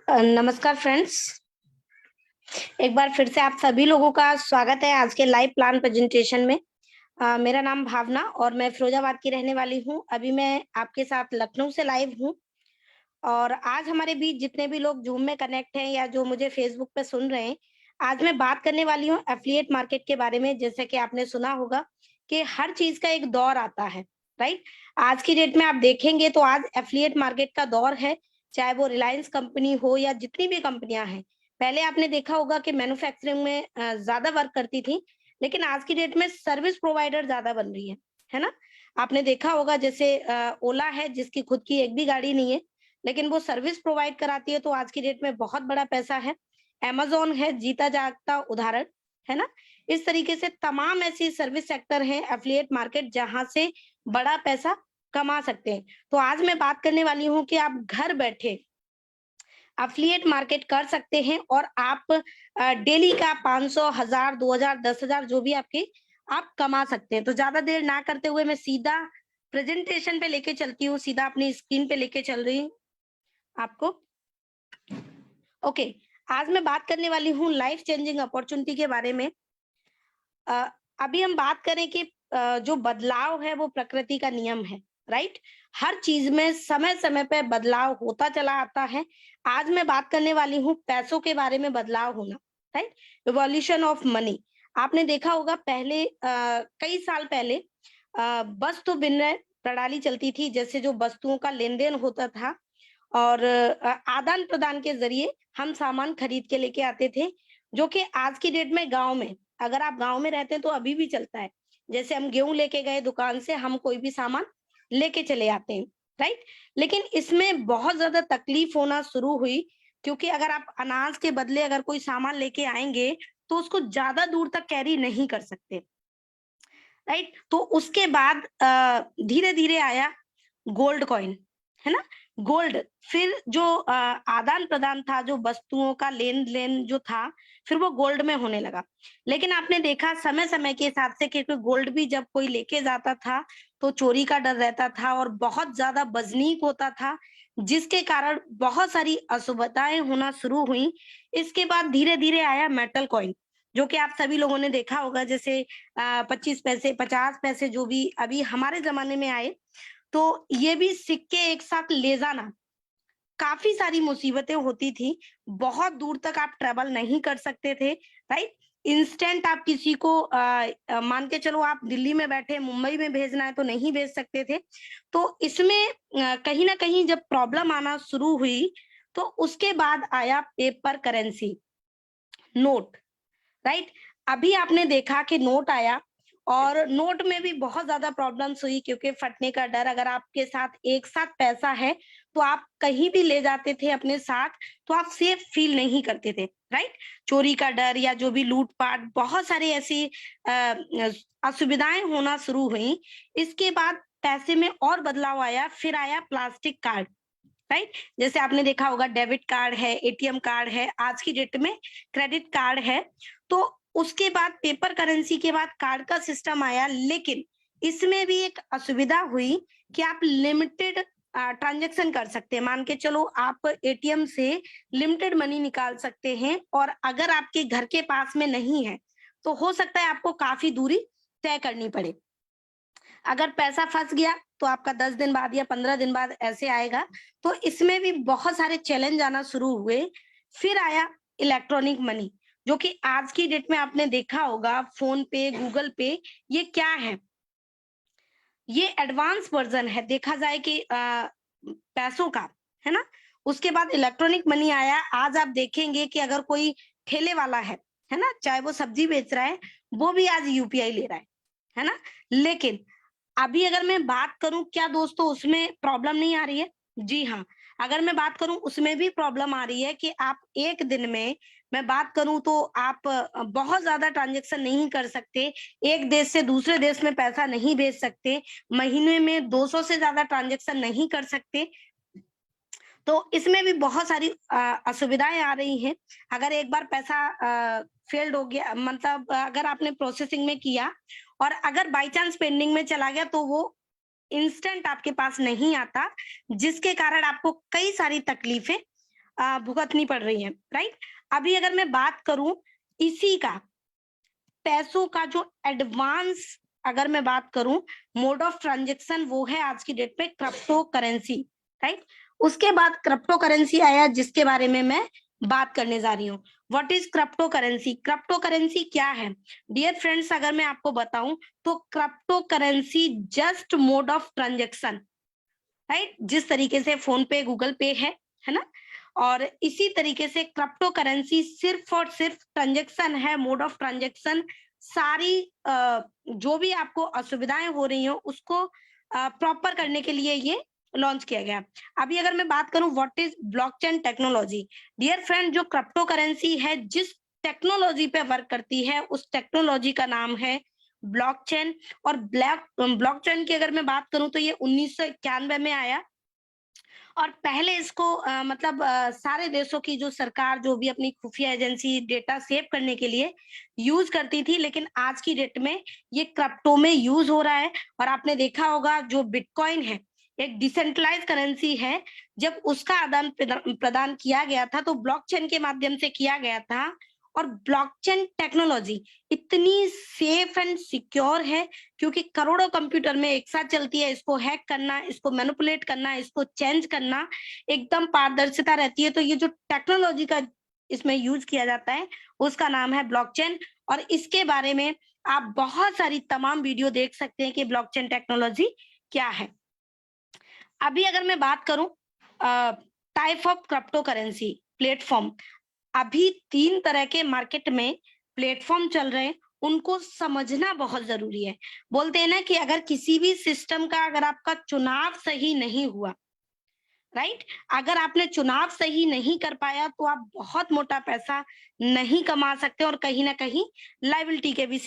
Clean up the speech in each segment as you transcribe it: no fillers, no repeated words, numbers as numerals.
नमस्कार फ्रेंड्स। एक बार फिर से आप सभी लोगों का स्वागत है आज के लाइव प्लान प्रेजेंटेशन में। मेरा नाम भावना और मैं फिरोजाबाद की रहने वाली हूँ। अभी मैं आपके साथ लखनऊ से लाइव हूँ और आज हमारे बीच जितने भी लोग जूम में कनेक्ट हैं या जो मुझे फेसबुक पे सुन रहे हैं, आज मैं बात करने वाली हूँ एफिलिएट मार्केट के बारे में। जैसे कि आपने सुना होगा कि हर चीज का एक दौर आता है, राइट। आज की डेट में आप देखेंगे तो आज एफिलिएट मार्केट का दौर है, चाहे वो रिलायंस कंपनी हो या जितनी भी कंपनियां हैं। पहले आपने देखा होगा कि मैन्युफैक्चरिंग में ज्यादा वर्क करती थी, लेकिन आज की डेट में सर्विस प्रोवाइडर ज्यादा बन रही है ना। आपने देखा होगा जैसे ओला है जिसकी खुद की एक भी गाड़ी नहीं है, लेकिन वो सर्विस प्रोवाइड कराती है, तो आज की डेट में बहुत बड़ा पैसा है। अमेज़न है जीता जागता उदाहरण, है ना। इस तरीके से तमाम ऐसी सर्विस सेक्टर हैं एफिलिएट मार्केट जहां से बड़ा पैसा कमा सकते हैं। तो आज मैं बात करने वाली हूं कि आप घर बैठे एफिलिएट मार्केट कर सकते हैं और आप डेली का 500, 1000, 2000, 10,000 जो भी आपके आप कमा सकते हैं। तो ज्यादा देर ना करते हुए मैं सीधा प्रेजेंटेशन पे लेके चलती हूँ, सीधा अपनी स्क्रीन पे लेके चल रही हूँ आपको। ओके, आज मैं बात करने वाली हूँ लाइफ चेंजिंग अपॉर्चुनिटी के बारे में। अ, अभी हम बात करें कि जो बदलाव है वो प्रकृति का नियम है, राइट। हर चीज में समय समय पे बदलाव होता चला आता है। आज मैं बात करने वाली हूँ पैसों के बारे में बदलाव होना, राइट। Evolution of money. आपने देखा होगा पहले कई साल पहले वस्तु विनिमय प्रणाली चलती थी, जैसे जो वस्तुओं का लेन देन होता था और आदान प्रदान के जरिए हम सामान खरीद के लेके आते थे, जो कि आज की डेट में गांव में, अगर आप गांव में रहते हैं तो अभी भी चलता है। जैसे हम गेहूं लेके गए दुकान से, हम कोई भी सामान लेके चले आते हैं, राइट। लेकिन इसमें बहुत ज्यादा तकलीफ होना शुरू हुई, क्योंकि अगर आप अनाज के बदले अगर कोई सामान लेके आएंगे तो उसको ज्यादा दूर तक कैरी नहीं कर सकते, राइट। तो उसके बाद धीरे धीरे आया गोल्ड कॉइन, है ना। गोल्ड, फिर जो आदान प्रदान था, जो वस्तुओं का लेन देन जो था, फिर वो गोल्ड में होने लगा। लेकिन आपने देखा समय समय के हिसाब से, क्योंकि गोल्ड भी जब कोई लेके जाता था तो चोरी का डर रहता था और बहुत ज्यादा वजनीक होता था, जिसके कारण बहुत सारी असुविधाएं होना शुरू हुई। इसके बाद धीरे धीरे आया मेटल कॉइन, जो कि आप सभी लोगों ने देखा होगा। जैसे 25 पैसे, 50 पैसे जो भी अभी हमारे जमाने में आए, तो ये भी सिक्के एक साथ ले जाना, काफी सारी मुसीबतें होती थी। बहुत दूर तक आप ट्रेवल नहीं कर सकते थे, राइट। इंस्टेंट आप किसी को मान के चलो आप दिल्ली में बैठे मुंबई में भेजना है तो नहीं भेज सकते थे। तो इसमें कहीं ना कहीं जब प्रॉब्लम आना शुरू हुई, तो उसके बाद आया पेपर करेंसी, नोट, राइट। अभी आपने देखा कि नोट आया और नोट में भी बहुत ज्यादा प्रॉब्लम्स हुई, क्योंकि फटने का डर। अगर आपके साथ एक साथ पैसा है तो आप कहीं भी ले जाते थे अपने साथ, तो आप सेफ फील नहीं करते थे, राइट। चोरी का डर या जो भी लूटपाट, बहुत सारी ऐसी असुविधाएं होना शुरू हुई। इसके बाद पैसे में और बदलाव आया, फिर आया प्लास्टिक कार्ड, राइट। जैसे आपने देखा होगा डेबिट कार्ड है, एटीएम कार्ड है, आज की डेट में क्रेडिट कार्ड है। तो उसके बाद पेपर करेंसी के बाद कार्ड का सिस्टम आया, लेकिन इसमें भी एक असुविधा हुई कि आप लिमिटेड ट्रांजेक्शन कर सकते हैं। मान के चलो आप एटीएम से लिमिटेड मनी निकाल सकते हैं, और अगर आपके घर के पास में नहीं है तो हो सकता है आपको काफी दूरी तय करनी पड़े। अगर पैसा फंस गया तो आपका 10 दिन बाद या 15 दिन बाद ऐसे आएगा। तो इसमें भी बहुत सारे चैलेंज आना शुरू हुए। फिर आया इलेक्ट्रॉनिक मनी, जो कि आज की डेट में आपने देखा होगा फोन पे, गूगल पे, ये क्या है? ये एडवांस वर्जन है देखा जाए कि पैसों का, है ना। उसके बाद इलेक्ट्रॉनिक मनी आया। आज आप देखेंगे कि अगर कोई ठेले वाला है ना, चाहे वो सब्जी बेच रहा है, वो भी आज यूपीआई ले रहा है ना। लेकिन अभी अगर मैं बात करूं, क्या दोस्तों उसमें प्रॉब्लम नहीं आ रही है? जी हाँ, अगर मैं बात करूं उसमें भी प्रॉब्लम आ रही है कि आप एक दिन में, मैं बात करूं तो आप बहुत ज्यादा ट्रांजेक्शन नहीं कर सकते, एक देश से दूसरे देश में पैसा नहीं भेज सकते, महीने में 200 से ज्यादा ट्रांजेक्शन नहीं कर सकते। तो इसमें भी बहुत सारी असुविधाएं आ रही हैं। अगर एक बार पैसा फेल्ड हो गया, मतलब अगर आपने प्रोसेसिंग में किया और अगर बाई चांस पेंडिंग में चला गया, तो वो इंस्टेंट आपके पास नहीं आता, जिसके कारण आपको कई सारी तकलीफें भुगतनी पड़ रही है, राइट। अभी अगर मैं बात करूं इसी का पैसों का जो एडवांस, अगर मैं बात करूं मोड ऑफ ट्रांजेक्शन, वो है आज की डेट में क्रिप्टो करेंसी, राइट। उसके बाद क्रिप्टो करेंसी आया जिसके बारे में मैं बात करने जा रही हूँ। What is crypto currency? Crypto currency क्या है डियर फ्रेंड्स? अगर मैं आपको बताऊं तो crypto currency just mode of transaction, right. जिस तरीके से फोन पे, गूगल पे है ना, और इसी तरीके से क्रिप्टो करेंसी सिर्फ और सिर्फ ट्रांजेक्शन है, मोड ऑफ ट्रांजेक्शन। सारी जो भी आपको असुविधाएं हो रही हो उसको प्रॉपर करने के लिए ये लॉन्च किया गया। अभी अगर मैं बात करूं what is blockchain technology, dear friend, जो क्रिप्टो करेंसी है जिस टेक्नोलॉजी पे वर्क करती है उस टेक्नोलॉजी का नाम है ब्लॉकचेन। और ब्लॉकचेन की अगर मैं बात करूं तो ये 1991 में आया, और पहले इसको सारे देशों की जो सरकार, जो भी अपनी खुफिया एजेंसी डेटा सेव करने के लिए यूज करती थी, लेकिन आज की डेट में ये क्रिप्टो में यूज हो रहा है। और आपने देखा होगा जो बिटकॉइन है एक डिसेंट्रलाइज करेंसी है, जब उसका आदान प्रदान किया गया था तो ब्लॉकचेन के माध्यम से किया गया था। और ब्लॉकचेन टेक्नोलॉजी इतनी सेफ एंड सिक्योर है क्योंकि करोड़ों कंप्यूटर में एक साथ चलती है। इसको हैक करना, इसको मैनिपुलेट करना, इसको चेंज करना एकदम पारदर्शिता रहती है। तो ये जो टेक्नोलॉजी का इसमें यूज किया जाता है उसका नाम है ब्लॉकचेन। और इसके बारे में आप बहुत सारी तमाम वीडियो देख सकते हैं कि ब्लॉकचेन टेक्नोलॉजी क्या है। अभी अगर मैं बात करूं type of crypto currency platform, अभी 3 तरह के मार्केट में प्लेटफॉर्म चल रहे हैं, उनको समझना बहुत जरूरी है। बोलते हैं ना कि अगर किसी भी सिस्टम का अगर आपका चुनाव सही नहीं हुआ, राइट, अगर आपने चुनाव सही नहीं कर पाया तो आप बहुत मोटा पैसा नहीं कमा सकते और कहीं ना कहीं लाइबिलिटी के भी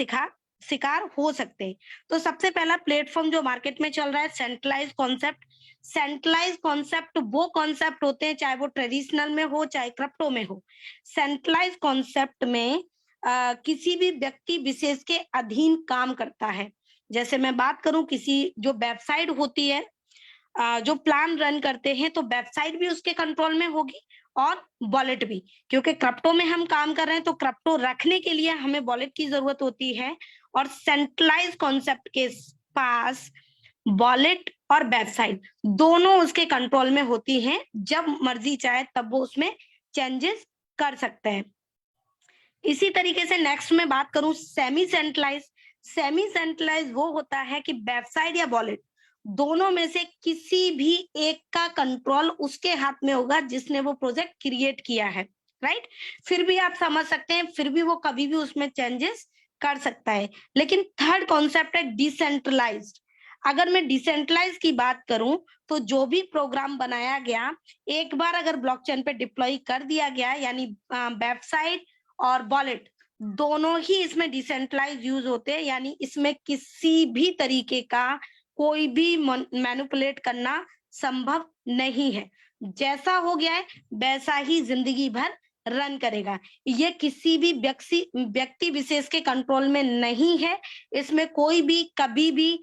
शिकार हो सकते हैं। तो सबसे पहला प्लेटफॉर्म जो मार्केट में चल रहा है सेंट्रलाइज कॉन्सेप्ट। सेंट्रलाइज कॉन्सेप्ट वो कॉन्सेप्ट होते हैं, चाहे वो ट्रेडिशनल में हो चाहे क्रिप्टो में हो। सेंट्रलाइज कॉन्सेप्ट में किसी भी व्यक्ति विशेष के अधीन काम करता है। जैसे मैं बात करूं किसी जो वेबसाइट होती है, जो प्लान रन करते हैं, तो वेबसाइट भी उसके कंट्रोल में होगी और वॉलेट भी, क्योंकि क्रिप्टो में हम काम कर रहे हैं तो क्रिप्टो रखने के लिए हमें वॉलेट की जरूरत होती है। और सेंट्रलाइज कॉन्सेप्ट के पास वॉलेट और वेबसाइट दोनों उसके कंट्रोल में होती हैं, जब मर्जी चाहे तब वो उसमें चेंजेस कर सकते हैं। इसी तरीके से नेक्स्ट में बात करूं सेमी सेंट्रलाइज। सेमी सेंट्रलाइज वो होता है कि वेबसाइट या वॉलेट दोनों में से किसी भी एक का कंट्रोल उसके हाथ में होगा जिसने वो प्रोजेक्ट क्रिएट किया है, राइट। फिर भी आप समझ सकते हैं, फिर भी वो कभी भी उसमें चेंजेस कर सकता है। लेकिन थर्ड कॉन्सेप्ट है डिसेंट्रलाइज्ड। अगर मैं डिसेंट्रलाइज की बात करूं तो जो भी प्रोग्राम बनाया गया एक बार अगर ब्लॉकचेन पे डिप्लॉय कर दिया गया, यानी वेबसाइट और वॉलेट दोनों ही इसमें डिसेंट्रलाइज यूज होते हैं, यानी इसमें किसी भी तरीके का कोई भी मैनिपुलेट करना संभव नहीं है। जैसा हो गया है वैसा ही जिंदगी भर रन करेगा। ये किसी भी व्यक्ति विशेष के कंट्रोल में नहीं है। इसमें कोई भी कभी भी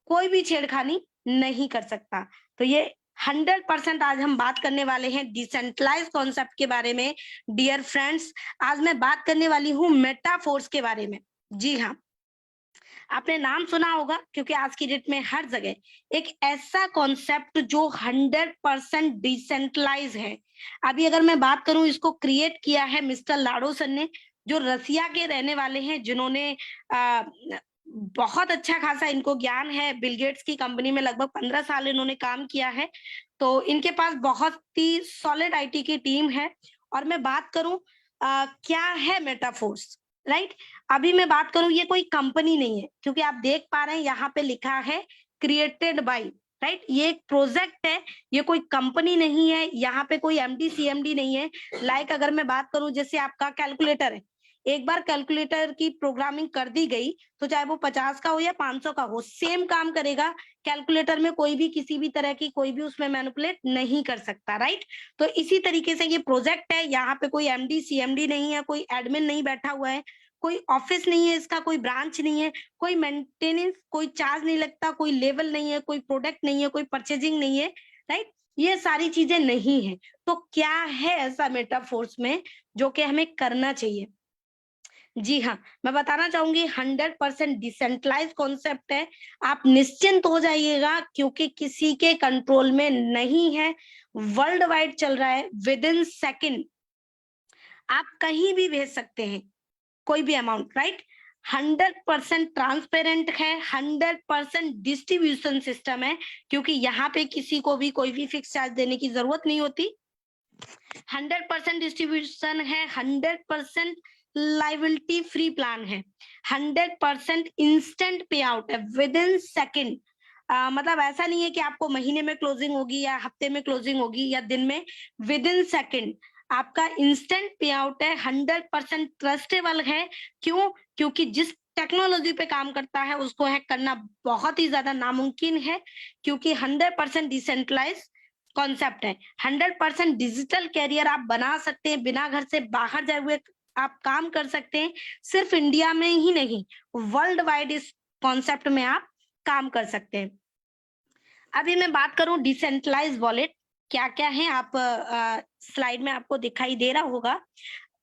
कोई भी छेड़खानी नहीं कर सकता। तो ये 100% आज हम बात करने वाले हैं डिसेंट्रलाइज कॉन्सेप्ट के बारे में। डियर फ्रेंड्स, आज मैं बात करने वाली हूँ मेटाफोर्स के बारे में। जी हाँ, आपने नाम सुना होगा क्योंकि आज की डेट में हर जगह एक ऐसा कॉन्सेप्ट जो 100% डिसेंट्रलाइज है। अभी अगर मैं बात करूं, इसको क्रिएट किया है मिस्टर लाडोसन ने, जो रसिया के रहने वाले हैं, जिन्होंने बहुत अच्छा खासा इनको ज्ञान है। बिल गेट्स की कंपनी में लगभग 15 साल इन्होंने काम किया है, तो इनके पास बहुत ही सॉलिड आईटी की टीम है। और मैं बात करूं क्या है मेटाफोर्स, राइट। अभी मैं बात करूं, ये कोई कंपनी नहीं है क्योंकि आप देख पा रहे हैं यहाँ पे लिखा है क्रिएटेड बाय, राइट। ये एक प्रोजेक्ट है, ये कोई कंपनी नहीं है। यहाँ पे कोई एमडी सीएमडी नहीं है। लाइक अगर मैं बात करूं, जैसे आपका कैलकुलेटर है, एक बार कैलकुलेटर की प्रोग्रामिंग कर दी गई तो चाहे वो 50 का हो या 500 का हो, सेम काम करेगा। कैलकुलेटर में कोई भी किसी भी तरह की कोई भी उसमें मैनिपुलेट नहीं कर सकता, राइट। तो इसी तरीके से ये प्रोजेक्ट है, यहाँ पे कोई एमडी सीएमडी नहीं है, कोई एडमिन नहीं बैठा हुआ है, कोई ऑफिस नहीं है इसका, कोई ब्रांच नहीं है, कोई मेंटेनेंस, कोई चार्ज नहीं लगता, कोई लेवल नहीं है, कोई प्रोडक्ट नहीं है, कोई परचेजिंग नहीं है, राइट। ये सारी चीजें नहीं है। तो क्या है ऐसा मेटाफोर्स में जो कि हमें करना चाहिए? जी हाँ, मैं बताना चाहूंगी 100% डिसेंट्रलाइज कॉन्सेप्ट है। आप निश्चिंत हो जाइएगा क्योंकि किसी के कंट्रोल में नहीं है, वर्ल्ड वाइड चल रहा है। विद इन सेकेंड आप कहीं भी भेज सकते हैं कोई भी अमाउंट, राइट? 100% ट्रांसपेरेंट है, 100% डिस्ट्रीब्यूशन सिस्टम है, क्योंकि यहाँ पे किसी को भी कोई भी फिक्स चार्ज देने की जरूरत नहीं होती। 100% डिस्ट्रीब्यूशन है, 100% लाइबिलिटी फ्री प्लान है, 100% इंस्टेंट पे आउट है विद इन सेकेंड। मतलब ऐसा नहीं है कि आपको महीने में क्लोजिंग होगी या हफ्ते में क्लोजिंग होगी या दिन में, विद इन सेकेंड आपका इंस्टेंट पे आउट है, 100% ट्रस्टेबल है। क्यों? क्योंकि जिस टेक्नोलॉजी पे काम करता है उसको हैक करना बहुत ही ज्यादा नामुमकिन है, क्योंकि 100% डिसेंट्रलाइज कॉन्सेप्ट है। 100% डिजिटल कैरियर आप बना सकते हैं, बिना घर से बाहर जाए हुए आप काम कर सकते हैं। सिर्फ इंडिया में ही नहीं, वर्ल्ड वाइड इस कॉन्सेप्ट में आप काम कर सकते हैं। अभी मैं बात करूं डिसेंट्रलाइज वॉलेट क्या क्या है, आप स्लाइड में आपको दिखाई दे रहा होगा।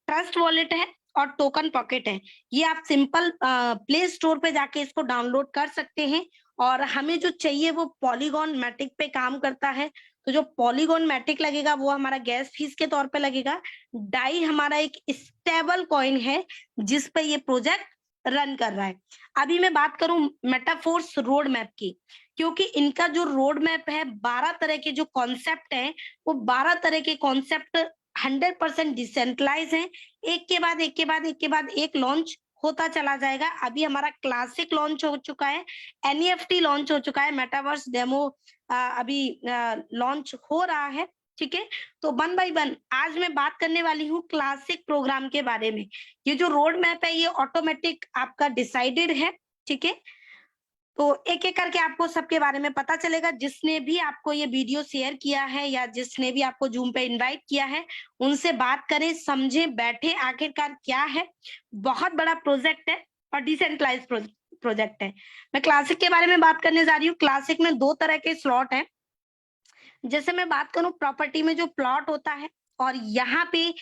ट्रस्ट वॉलेट है और टोकन पॉकेट है। ये आप सिंपल प्ले स्टोर पे जाके इसको डाउनलोड कर सकते हैं। और हमें जो चाहिए वो पॉलीगॉन मैटिक पे काम करता है। तो जो पॉलीगॉन मैटिक लगेगा वो हमारा गैस फीस के तौर पे लगेगा। डाई हमारा एक स्टेबल कॉइन है जिस पे ये प्रोजेक्ट रन कर रहा है। अभी मैं बात करूं मेटाफोर्स रोड मैप की, क्योंकि इनका जो रोड मैप है 12 तरह के जो कॉन्सेप्ट है वो 12 तरह के कॉन्सेप्ट 100% डिसेंट्रलाइज है। एक के बाद एक के बाद एक के बाद एक लॉन्च होता चला जाएगा। अभी हमारा क्लासिक लॉन्च हो चुका है, एनईएफटी लॉन्च हो चुका है, मेटावर्स डेमो अभी लॉन्च हो रहा है। ठीक है, तो वन बाय वन आज मैं बात करने वाली हूँ क्लासिक प्रोग्राम के बारे में। ये जो रोड मैप है ये ऑटोमेटिक आपका डिसाइडेड है। ठीक है, तो एक एक करके आपको सबके बारे में पता चलेगा। जिसने भी आपको ये वीडियो शेयर किया है या जिसने भी आपको जूम पे इनवाइट किया है उनसे बात करें, समझें, बैठे आखिरकार क्या है। बहुत बड़ा प्रोजेक्ट है और डिसेंट्रलाइज प्रोजेक्ट है। मैं क्लासिक के बारे में बात करने जा रही हूँ। क्लासिक में 2 तरह के स्लॉट हैं। जैसे मैं बात करूं प्रॉपर्टी में जो प्लॉट होता है और यहाँ पे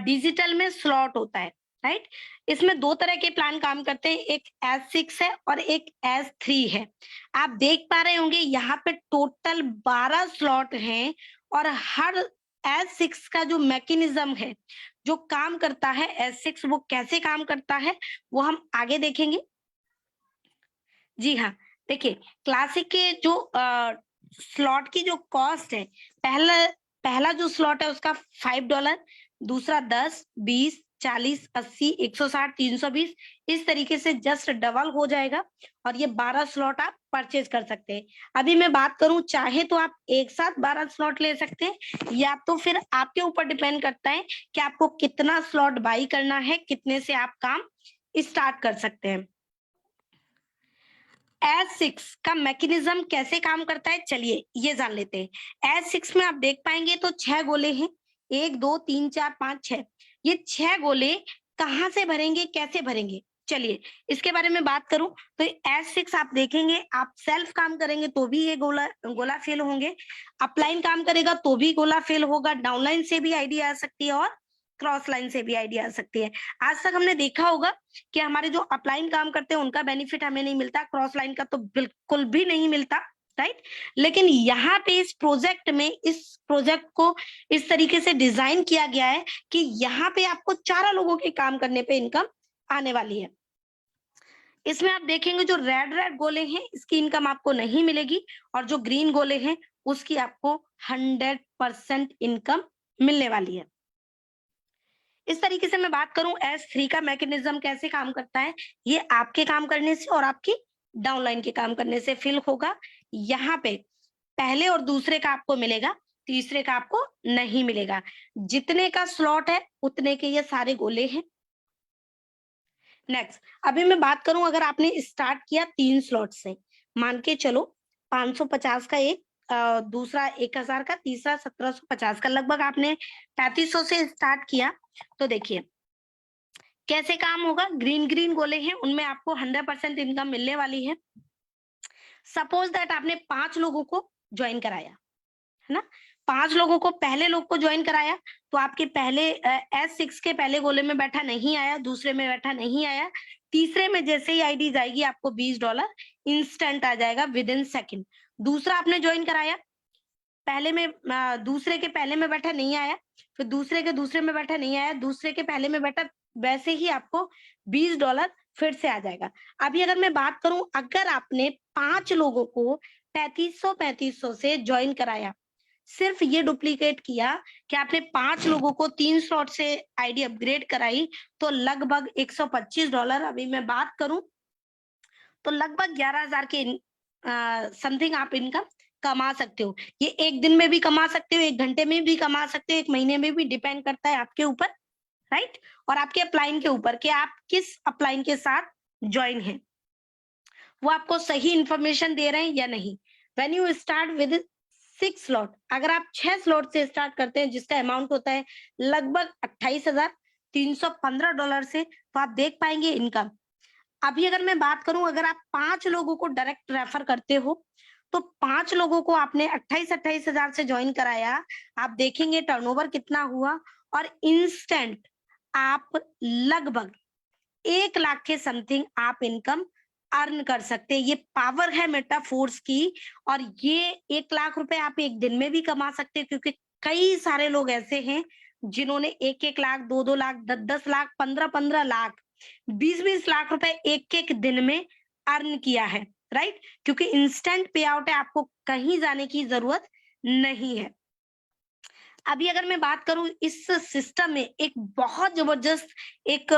डिजिटल में स्लॉट होता है, राइट? इसमें 2 तरह के प्लान काम करते हैं, एक S6 है और एक S3 है। आप देख पा रहे होंगे यहाँ पे टोटल 12 स्लॉट हैं और हर S6 का जो मैकेनिज्म है, जो काम करता है S6 वो कैसे काम करता है वो हम आगे देखेंगे। जी हाँ, देखिए क्लासिक के जो स्लॉट की जो कॉस्ट है, पहला पहला जो स्लॉट है उसका $5, दूसरा 10, 20, 40, 80, 160, 320 इस तरीके से जस्ट डबल हो जाएगा और ये 12 स्लॉट आप परचेज कर सकते हैं। अभी मैं बात करूं, चाहे तो आप एक साथ 12 स्लॉट ले सकते हैं या तो फिर आपके ऊपर डिपेंड करता है कि आपको कितना स्लॉट बाई करना है, कितने से आप काम स्टार्ट कर सकते हैं। S6 का मैकेनिज्म कैसे काम करता है चलिए ये जान लेते हैं। S6 में आप देख पाएंगे तो 6 गोले हैं, 1 2 3 4 5 6। ये 6 गोले कहाँ से भरेंगे, कैसे भरेंगे, चलिए इसके बारे में बात करूं तो S6 आप देखेंगे, आप सेल्फ काम करेंगे तो भी ये गोला गोला फेल होंगे, अपलाइन काम करेगा तो भी गोला फेल होगा, डाउनलाइन से भी आईडी आ सकती है और क्रॉस लाइन से भी आईडी आ सकती है। आज तक हमने देखा होगा कि हमारे जो अपलाइन काम करते हैं उनका बेनिफिट हमें नहीं मिलता, क्रॉस लाइन का तो बिल्कुल भी नहीं मिलता, राइट? लेकिन यहाँ पे इस प्रोजेक्ट को इस तरीके से डिजाइन किया गया है कि यहाँ पे आपको 4 लोगों के काम करने पे इनकम आने वाली है। इसमें आप देखेंगे जो रेड रेड गोले हैं इसकी इनकम आपको नहीं मिलेगी और जो ग्रीन गोले हैं उसकी आपको 100% इनकम मिलने वाली है। इस तरीके से मैं बात करूं S3 का मैकेनिज्म कैसे काम करता है, ये आपके काम करने से और आपकी डाउनलाइन के काम करने से फिल होगा। यहाँ पे पहले और दूसरे का आपको मिलेगा, तीसरे का आपको नहीं मिलेगा। जितने का स्लॉट है उतने के ये सारे गोले हैं। नेक्स्ट, अभी मैं बात करूं अगर आपने स्टार्ट किया 3 स्लॉट से, मान के चलो 550 का एक, दूसरा 1000 का, तीसरा 1750 का, लगभग आपने 3500 से स्टार्ट किया। तो देखिए कैसे काम होगा। ग्रीन ग्रीन गोले हैं उनमें आपको 100% इनकम मिलने वाली है। सपोज दैट आपने 5 लोगों को ज्वाइन कराया है ना, 5 लोगों को, पहले लोग को ज्वाइन कराया तो आपके पहले S6 के पहले गोले में बैठा नहीं आया, दूसरे में बैठा नहीं आया, तीसरे में जैसे ही आईडी जाएगी आपको $20 इंस्टेंट आ जाएगा विद इन सेकेंड। दूसरा आपने ज्वाइन कराया, पहले में दूसरे के पहले में बैठा नहीं आया, फिर दूसरे के दूसरे में बैठा नहीं आया, दूसरे के पहले में बैठा, वैसे ही आपको $20 फिर से आ जाएगा। अभी अगर मैं बात करूं, अगर आपने 5 लोगों को 3500 से ज्वाइन कराया, सिर्फ ये डुप्लीकेट किया कि आपने 5 लोगों को 3 स्लॉट से आईडी अपग्रेड कराई, तो लगभग $125, अभी मैं बात करूं तो लगभग 11,000 के समथिंग आप इनकम कमा सकते हो। ये एक दिन में भी कमा सकते हो, 1 घंटे में भी कमा सकते हो, 1 महीने में भी, डिपेंड करता है आपके ऊपर, राइट, और आपके अपलाइन के ऊपर कि आप किस अपलाइन के साथ ज्वाइन हैं, वो आपको सही इंफॉर्मेशन दे रहे हैं या नहीं। When you start with 6 slot, अगर आप 6 स्लॉट से स्टार्ट करते हैं जिसका अमाउंट होता है लगभग $28,315 से, तो आप देख पाएंगे इनकम। अभी अगर मैं बात करूं, अगर आप 5 लोगों को डायरेक्ट रेफर करते हो, तो 5 लोगों को आपने 28 हजार से ज्वाइन कराया, आप देखेंगे टर्नओवर कितना हुआ, और इंस्टेंट आप लगभग 1 लाख के समथिंग आप इनकम अर्न कर सकते हैं। ये पावर है मेटाफोर्स की, और ये 1 लाख रुपए आप एक दिन में भी कमा सकते हैं, क्योंकि कई सारे लोग ऐसे हैं जिन्होंने 1-1 लाख, 2-2 लाख, 10-10 लाख, 15-15 लाख, 20-20 लाख रुपए एक दिन में अर्न किया है, राइट, क्योंकि इंस्टेंट पे आउट है, आपको कहीं जाने की जरूरत नहीं है। अभी अगर मैं बात करूं, इस सिस्टम में एक बहुत जबरदस्त एक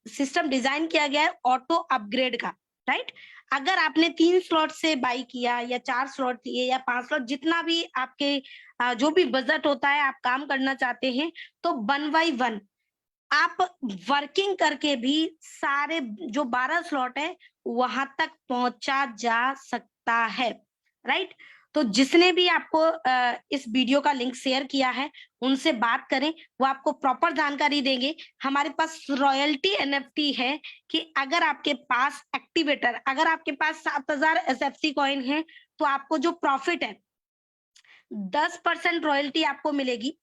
सिस्टम डिजाइन किया गया है ऑटो अपग्रेड का, राइट। अगर आपने 3 स्लॉट से बाई किया, या 4 स्लॉट लिए, या 5 स्लॉट, जितना भी आपके जो भी बजट होता है, आप काम करना चाहते हैं, तो 1 by 1 आप वर्किंग करके भी सारे जो 12 स्लॉट है वहां तक पहुंचा जा सकता है, राइट। तो जिसने भी आपको इस वीडियो का लिंक शेयर किया है, उनसे बात करें, वो आपको प्रॉपर जानकारी देंगे। हमारे पास रॉयल्टी एनएफटी है कि अगर आपके पास एक्टिवेटर, अगर आपके पास 7,000 एसएफसी कॉइन है, तो आपको जो प्रॉफिट है 10% रॉयल्टी आपको मिलेगी।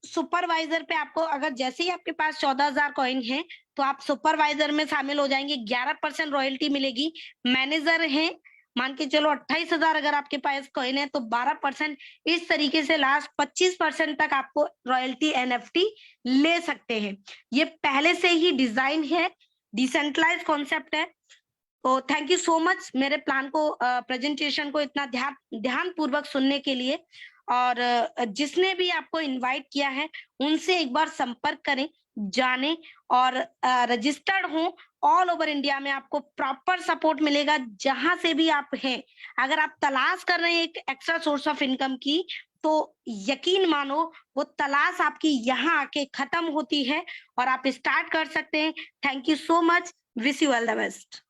सुपरवाइजर पे आपको, अगर जैसे ही आपके पास 14,000 कॉइन है, तो आप सुपरवाइजर में शामिल हो जाएंगे, 11% रॉयल्टी मिलेगी। मैनेजर है, मान के चलो 28,000 अगर आपके पास कॉइन है, तो 12%, इस तरीके से लास्ट 25% तक आपको रॉयल्टी एनएफटी ले सकते हैं। ये पहले से ही डिजाइन है, डिसेंट्रलाइज कॉन्सेप्ट है। तो थैंक यू सो मच मेरे प्लान को, प्रेजेंटेशन को इतना ध्यान पूर्वक सुनने के लिए। और जिसने भी आपको इनवाइट किया है, उनसे एक बार संपर्क करें, जाने, और रजिस्टर्ड हो। ऑल ओवर इंडिया में आपको प्रॉपर सपोर्ट मिलेगा, जहां से भी आप हैं। अगर आप तलाश कर रहे हैं एक एक्स्ट्रा सोर्स ऑफ इनकम की, तो यकीन मानो वो तलाश आपकी यहाँ आके खत्म होती है, और आप स्टार्ट कर सकते हैं। Thank you so much, wish you all the best.